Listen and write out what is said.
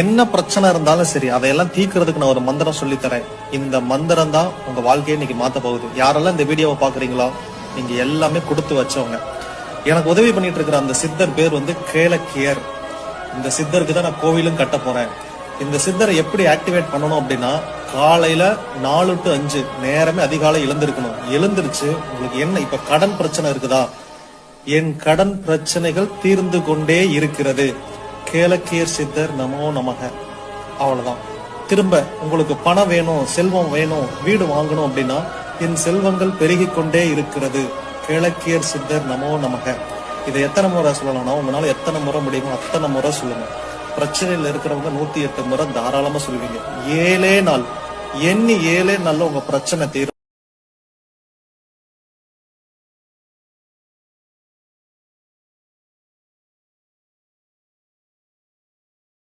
என்ன பிரச்சனை இருந்தாலும் சரி, அதையெல்லாம் தீர்க்கறதுக்கு நான் ஒரு மந்திரம் சொல்லி தரேன். இந்த மந்திரம் தான் உங்க வாழ்க்கையை இன்னைக்கு மாத்த போகுது. யாரெல்லாம் இந்த வீடியோவை பாக்குறீங்களோ நீங்க எல்லாமே கொடுத்து வச்சவங்க. எனக்கு உதவி பண்ணிட்டு இருக்கிற அந்த சித்தர் பேர் வந்து கேளக்கியர். இந்த சித்தருக்கு தான் நான் கோவிலும் கட்ட போறேன். இந்த சித்தரை எப்படி ஆக்டிவேட் பண்ணணும் அப்படின்னா, காலையில 4 to 5 நேரமே அதிகாலை எழுந்திருக்கணும். எழுந்திருச்சு உங்களுக்கு என்ன இப்ப கடன் பிரச்சனை இருக்குதா, என் கடன் பிரச்சனைகள் தீர்ந்து கொண்டே இருக்கிறது, கேளக்கியர் சித்தர் நமோ நமக, அவ்வளவுதான். திரும்ப உங்களுக்கு பணம் வேணும், செல்வம் வேணும், வீடு வாங்கணும் அப்படின்னா, என் செல்வங்கள் பெருகி கொண்டே இருக்கிறது, கேளக்கியர் சித்தர் நமோ நமக. இதை எத்தனை முறை சொல்லலாம்னா, உங்களால எத்தனை முறை முடியுமோ அத்தனை முறை சொல்லுங்க. பிரச்சனையில இருக்கிறவங்க 108 முறை தாராளமா சொல்லுவீங்க. 7 நாள் எண்ணி 7 நாள்ல உங்க பிரச்சனை தீரும்.